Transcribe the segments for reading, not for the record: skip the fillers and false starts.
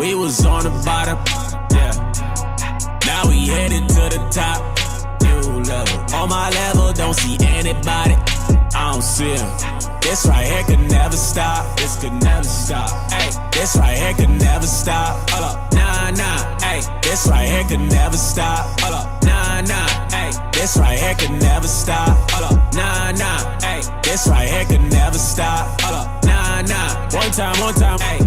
We was on the bottom, yeah. Now we headed to the top, new level. On my level, don't see anybody, I don't see him. This right here could never stop, this could never stop. Ay, this right here could never stop. Hold up, nah, nah. Ay, this right here could never stop. Hold up, nah, nah. Ay, this right here could never stop. Hold up, nah, nah. Ay, this right here could never stop. Hold up, nah, nah. One time, ay.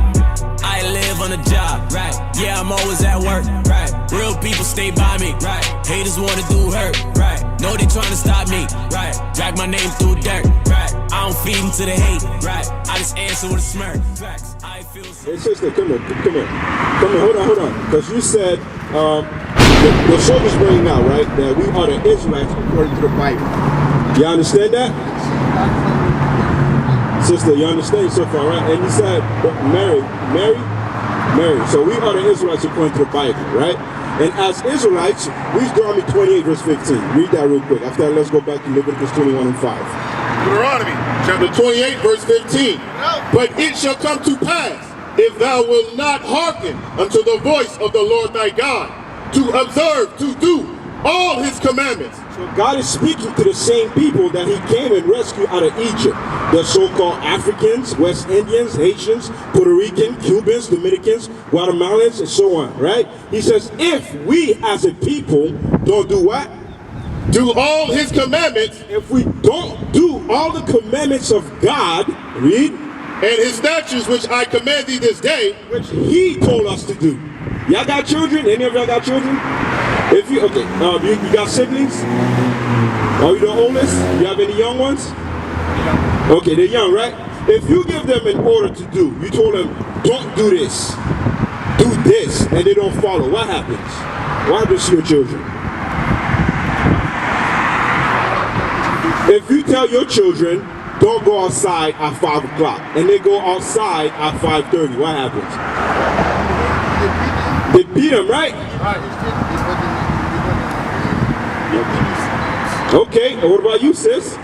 I live on the job, right? Yeah, I'm always at work, right? Real people stay by me, right? Haters wanna do hurt, right? Know they tryna stop me, right? Drag my name through dirt, right? I don't feed into the hate, right? I just answer with a smirk, facts. I feel so. Hey, sister, come on, hold on. Because you said the soldiers bringing out, right? That we are the Israelites according to the Bible. You understand that? Sister, you understand so far, right? And you said, Mary. So we are the Israelites according to the Bible, right? And as Israelites, read Deuteronomy 28, verse 15. Read that real quick. After that, let's go back to Leviticus 21 and 5. Deuteronomy chapter 28, verse 15. But it shall come to pass, if thou wilt not hearken unto the voice of the Lord thy God, to observe, to do all his commandments. So God is speaking to the same people that he came and rescued out of Egypt. The so-called Africans, West Indians, Haitians, Puerto Rican, Cubans, Dominicans, Guatemalans, and so on, right? He says, if we as a people don't do what? Do all his commandments. If we don't do all the commandments of God, read. And his statutes which I command thee this day. Which he told us to do. Y'all got children? Any of y'all got children? If you, okay, you got siblings? Are you the oldest? You have any young ones? Okay, they're young, right? If you give them an order to do, you told them, don't do this, and they don't follow, what happens? What happens to your children? If you tell your children, don't go outside at 5 o'clock, and they go outside at 5:30, what happens? They beat them, right? Okay, and what about you, sis?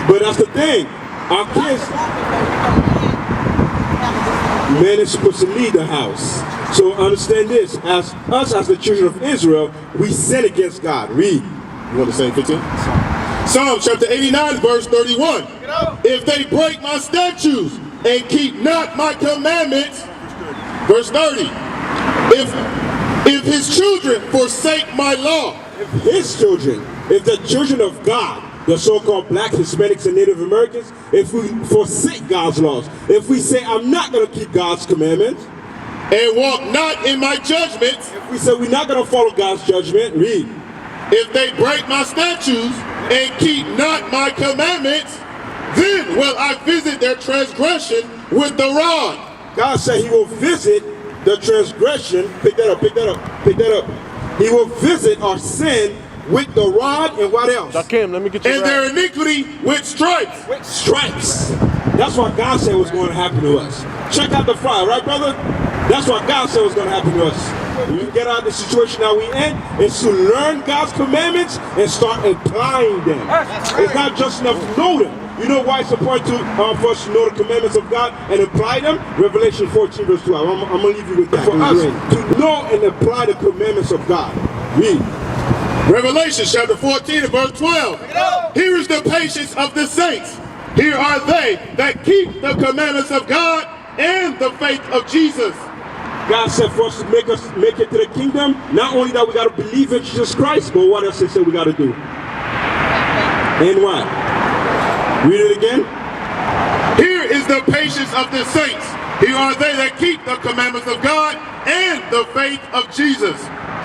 But that's the thing. Our kids, man is supposed to lead the house. So understand this, as the children of Israel, we sin against God. Read. You want to say 15? Psalm chapter 89, verse 31. If they break my statutes and keep not my commandments, verse 30. If his children forsake my law. If the children of God, the so-called black, Hispanics, and Native Americans, if we forsake God's laws, if we say, I'm not going to keep God's commandments, and walk not in my judgments, if we say we're not going to follow God's judgment, read. If they break my statutes and keep not my commandments, then will I visit their transgression with the rod. God said he will visit the transgression, pick that up. He will visit our sin with the rod and what else? Jakim, let me get you and their iniquity with stripes. With stripes. That's what God said was going to happen to us. Check out the fire, right, brother? That's what God said was going to happen to us. You get out of the situation that we in, is to learn God's commandments and start applying them. It's not just enough to know them. You know why it's important for us to know the commandments of God and apply them? Revelation 14 verse 12. I'm going to leave you with that. For us to know and apply the commandments of God. Read. Revelation chapter 14 and verse 12. Here is the patience of the saints. Here are they that keep the commandments of God and the faith of Jesus. God said for us to make it to the kingdom, not only that we got to believe in Jesus Christ, but what else he said we got to do? And what? Read it again. Here is the patience of the saints. Here are they that keep the commandments of God and the faith of Jesus.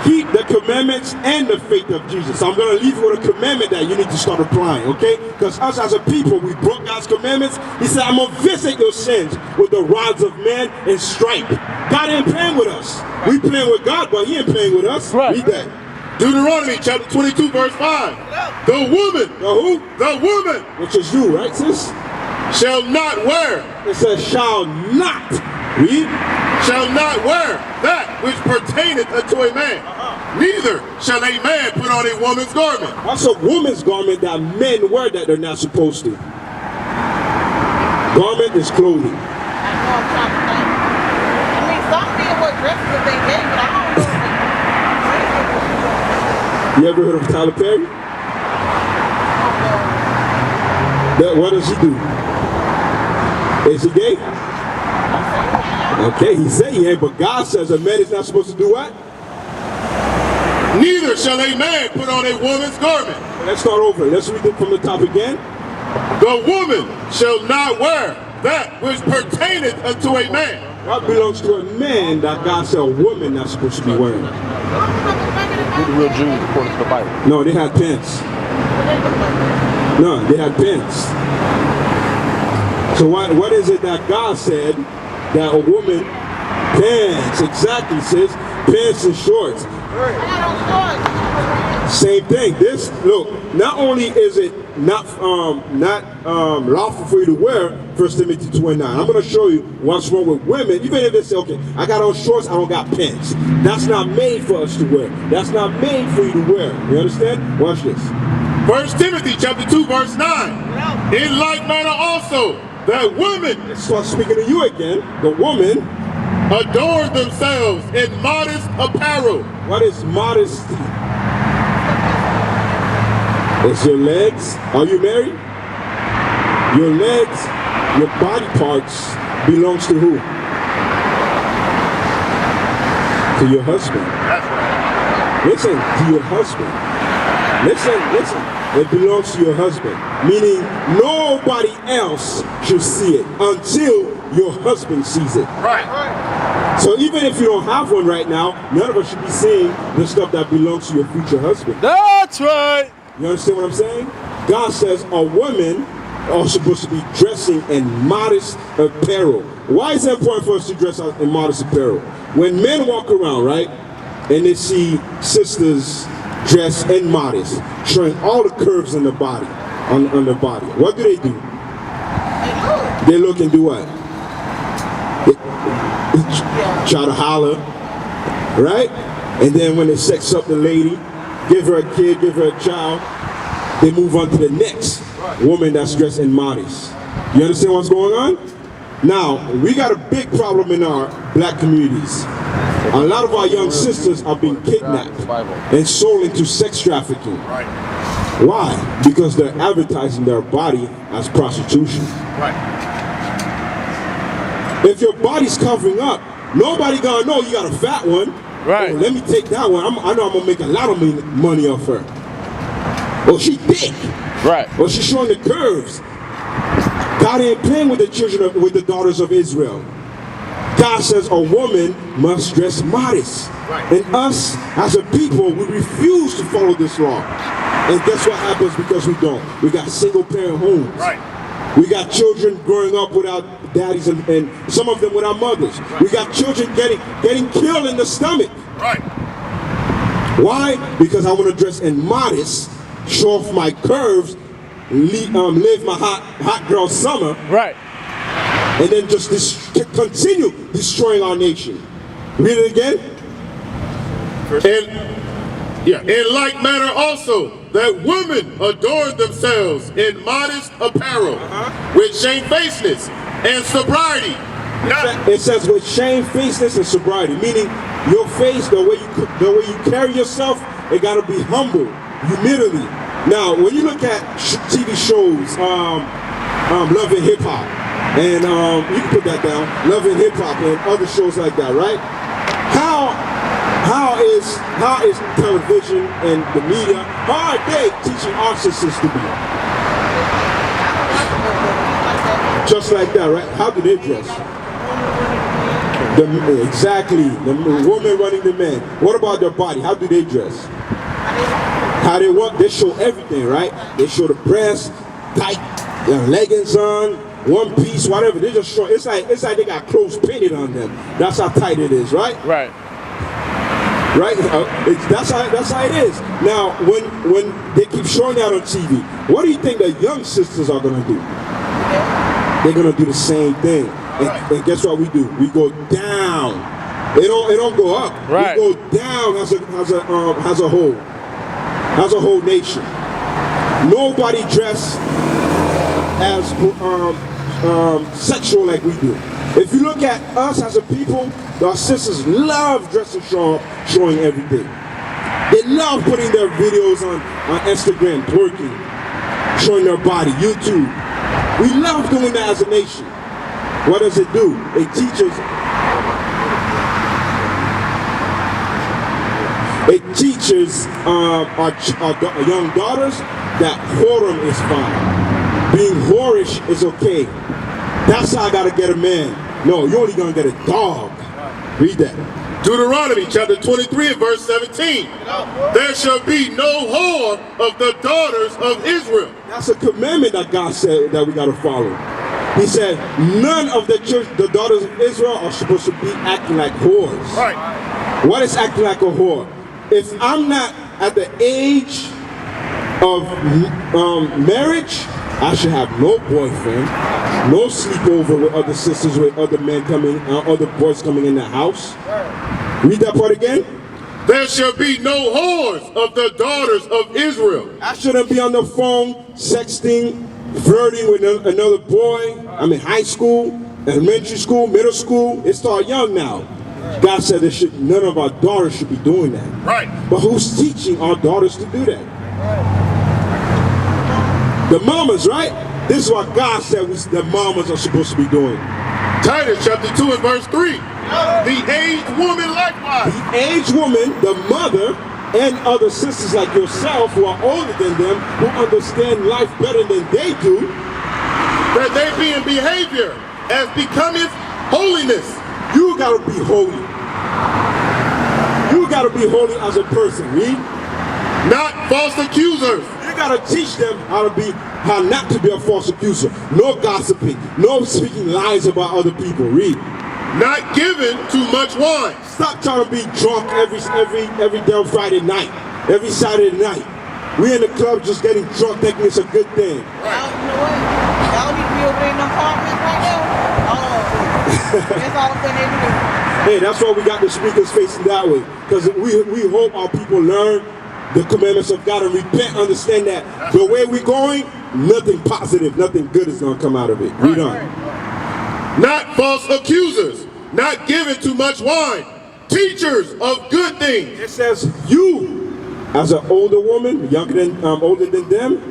Keep the commandments and the faith of Jesus. So I'm going to leave you with a commandment that you need to start applying, okay? Because us as a people, we broke God's commandments. He said, I'm going to visit your sins with the rods of man and stripe. God ain't playing with us. We playing with God, but he ain't playing with us. Right. Read that. Deuteronomy chapter 22 verse 5. The woman. The who? The woman. Which is you, right, sis? Shall not wear. It says shall not. Read. Shall not wear that which pertaineth unto a man. Neither shall a man put on a woman's garment. What's a woman's garment that men wear that they're not supposed to? Garment is clothing. I know I'm trying to think. I mean, some people wear dresses if they gay, but I don't know. You ever heard of Tyler Perry? What does he do? Is he gay? Okay, he said he ain't, but God says a man is not supposed to do what? Neither shall a man put on a woman's garment. Let's start over. Let's read it from the top again. The woman shall not wear that which pertaineth unto a man. What belongs to a man that God said a woman not supposed to be wearing? Who the real Jews according to the Bible? No, they had pants. No, they had pants. So what is it that God said that a woman, pants, exactly, sis, pants and shorts. Same thing. This, look, not only is it not lawful for you to wear 1 Timothy 2:9. I'm going to show you what's wrong with women. Even if they say, okay, I got on shorts, I don't got pants. That's not made for us to wear. That's not made for you to wear. You understand? Watch this. 1 Timothy chapter 2 verse 9. In like manner also, that women, Start speaking to you again. The woman adorn themselves in modest apparel. What is modesty? It's your legs. Are you married? Your legs, your body parts belongs to who? To your husband. That's right. Listen, to your husband. Listen. It belongs to your husband. Meaning nobody else should see it until your husband sees it. Right. So even if you don't have one right now, none of us should be seeing the stuff that belongs to your future husband. That's right. You understand what I'm saying? God says a woman are supposed to be dressing in modest apparel. Why is it important for us to dress in modest apparel? When men walk around, right, and they see sisters dressed in modest, showing all the curves in the body, on the body, what do? They look and do what? They try to holler, right? And then when they sex up the lady, give her a kid, give her a child, they move on to the next woman that's dressed in modest. You understand what's going on? Now, we got a big problem in our black communities. A lot of our young sisters are being kidnapped and sold into sex trafficking. Why? Because they're advertising their body as prostitution. If your body's covering up, nobody gonna know you got a fat one. Right. Oh, let me take that one. I know I'm gonna make a lot of money off her. Or she thick. Right. Or she's showing the curves. God ain't playing with the children, with the daughters of Israel. God says a woman must dress modest. And us, as a people, we refuse to follow this law. And guess what happens because we don't? We got single parent homes. We got children growing up without daddies and some of them without mothers. We got children getting killed in the stomach. Why? Because I want to dress in modest, show off my curves, live my hot girl summer. Right. And then just continue destroying our nation. Read it again. In like manner also, that women adorn themselves in modest apparel, with shamefacedness and sobriety. It says with shamefacedness and sobriety, meaning your face, the way you carry yourself, it gotta be humble, humility. Now, when you look at TV shows, Love and Hip Hop, and you can put that down, Love and Hip Hop, and other shows like that, right? How is television and the media, how are they teaching our sisters to be? Just like that, right? How do they dress? Exactly. The woman running the man. What about their body? How do they dress? How they want? They show everything, right? They show the breasts, tight, their leggings on, one piece, whatever. They just show. It's like they got clothes painted on them. That's how tight it is, right? Right. Right? That's how it is. Now, when they keep showing that on TV, what do you think the young sisters are gonna do? They're gonna do the same thing. And guess what we do? We go down. It don't go up. Right. We go down as a whole nation. Nobody dressed as sexual like we do. If you look at us as a people, our sisters love dressing showing everything. They love putting their videos on Instagram, twerking, showing their body, YouTube. We love doing that as a nation. What does it do? It teaches our young daughters that whoredom is fine. Being whorish is okay. That's how I gotta get a man. No, you're only gonna get a dog. Read that. Deuteronomy chapter 23 and verse 17. There shall be no whore of the daughters of Israel. That's a commandment that God said that we gotta follow. He said, none of the daughters of Israel are supposed to be acting like whores. Right. What is acting like a whore? If I'm not at the age of marriage, I should have no boyfriend, no sleepover with other sisters, with other men coming, other boys coming in the house. Read that part again. There shall be no whores of the daughters of Israel. I shouldn't be on the phone, sexting, flirting with another boy. I'm in high school, elementary school, middle school. It started young now. God said none of our daughters should be doing that. Right. But who's teaching our daughters to do that? The mamas, right? This is what God said the mamas are supposed to be doing. Titus chapter 2 and verse 3. The aged woman likewise. The aged woman, the mother, and other sisters like yourself who are older than them, who understand life better than they do, that they be in behavior as becometh holiness. You gotta be holy. You gotta be holy as a person, read. Not false accusers. You gotta teach them how not to be a false accuser. No gossiping, no speaking lies about other people, read. Not given too much wine. Stop trying to be drunk every damn Friday night, every Saturday night. We in the club just getting drunk thinking it's a good thing. Y'all, you know what? Y'all need to be over in the apartments right now. That's all I'm saying. Hey, that's why we got the speakers facing that way. Because we hope our people learn the commandments of God and repent, understand that the way we're going, nothing positive, nothing good is going to come out of it. Read on. Not false accusers, not given too much wine, teachers of good things. It says you, as an older woman, older than them,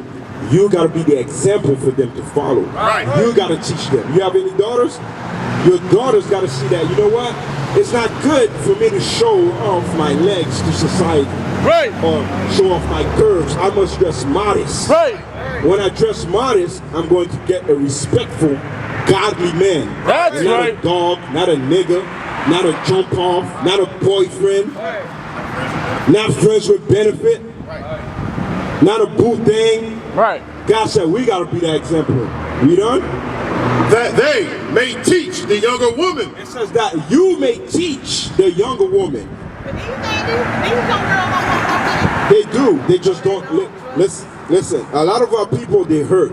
you got to be the example for them to follow. Right. You got to teach them. You have any daughters? Your daughters got to see that, you know what? It's not good for me to show off my legs to society. Right. Or show off my curves. I must dress modest. Right. When I dress modest, I'm going to get a respectful, godly man. That's and not right. a dog, not a nigga, not a jump off, not a boyfriend, not friends with benefit, not a boo thing. Right. God said we got to be that example. Read on. That they may teach the younger woman. It says that you may teach the younger woman. But these young girls don't want something. They do. They just don't. Listen, a lot of our people, they hurt.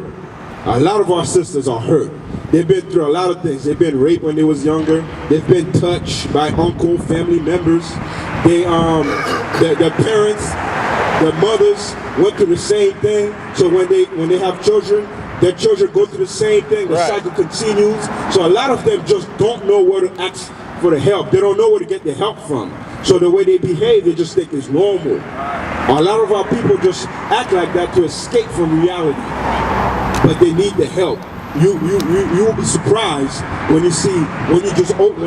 A lot of our sisters are hurt. They've been through a lot of things. They've been raped when they was younger. They've been touched by uncle, family members. Their parents, their mothers went through the same thing. So when they have children, their children go through the same thing. The cycle continues. So a lot of them just don't know where to ask for the help. They don't know where to get the help from. So the way they behave, they just think it's normal. A lot of our people just act like that to escape from reality. But they need the help. You will be surprised when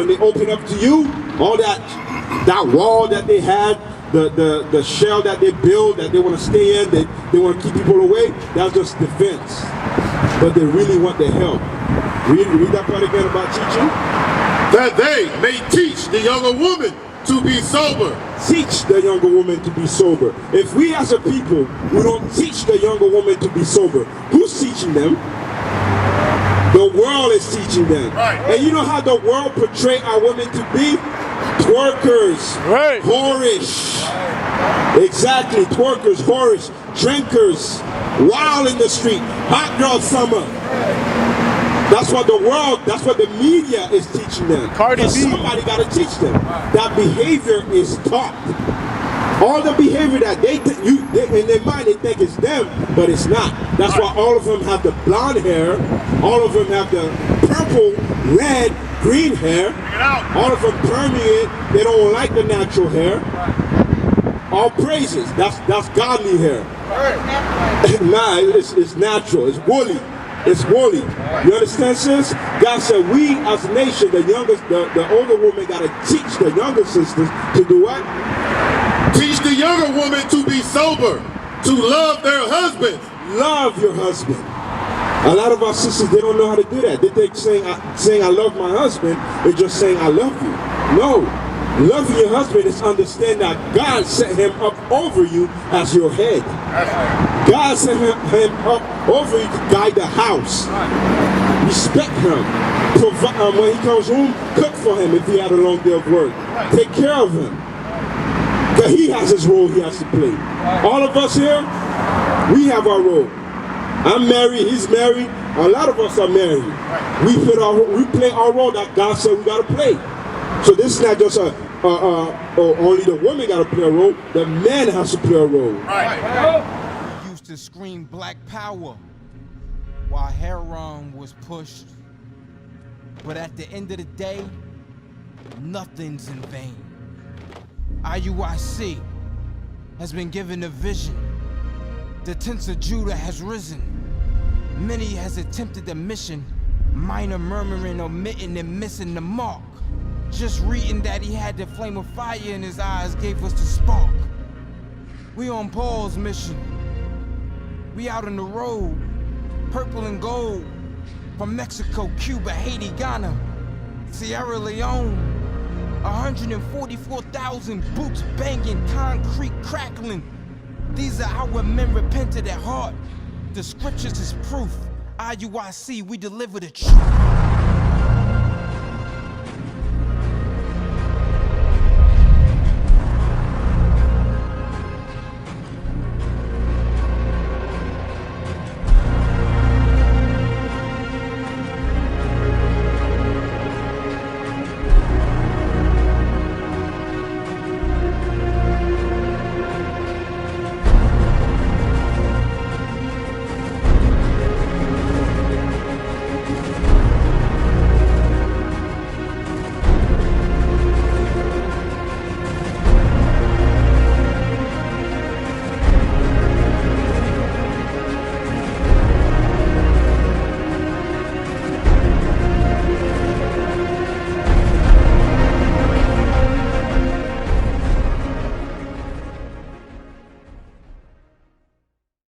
they open up to you, all that wall that they had, the shell that they build, that they want to stay in, they want to keep people away, that's just defense. But they really want the help. Read that part again about teaching. That they may teach the younger woman to be sober. Teach the younger woman to be sober. If we as a people, we don't teach the younger woman to be sober, who's teaching them? The world is teaching them. Right. And you know how the world portray our women to be? Twerkers, Right. whorish. Exactly, twerkers, whorish, drinkers, wild in the street, hot girl summer. That's what the media is teaching them. Cardi B. Somebody got to teach them. That behavior is taught. All the behavior that in their mind they think it's them, but it's not. That's why all of them have the blonde hair, all of them have the purple, red, green hair, all of them perming it. They don't like the natural hair. All praises. That's godly hair. Nah, it's natural. It's woolly. It's woolly. You understand, sis? God said we as a nation, the older woman got to teach the younger sisters to do what? Teach the younger woman to be sober, to love their husbands. Love your husband. A lot of our sisters, they don't know how to do that. They think saying I love my husband is just saying I love you. No. Loving your husband is understand that God set him up over you as your head. God set him up over you to guide the house. Respect him. When he comes home, cook for him if he had a long day of work. Take care of him. Because he has his role he has to play. All of us here, we have our role. I'm married, he's married. A lot of us are married. We play our role that God said we got to play. So this is not just only the woman got to play a role. The man has to play a role. Right. Used to scream black power while heroin was pushed. But at the end of the day, nothing's in vain. IUIC has been given a vision. The tents of Judah has risen. Many has attempted the mission. Minor murmuring, omitting, and missing the mark. Just reading that he had the flame of fire in his eyes gave us the spark. We on Paul's mission. We out on the road, purple and gold. From Mexico, Cuba, Haiti, Ghana, Sierra Leone. 144,000 boots banging, concrete crackling. These are our men repented at heart. The scriptures is proof. IUIC, we deliver the truth.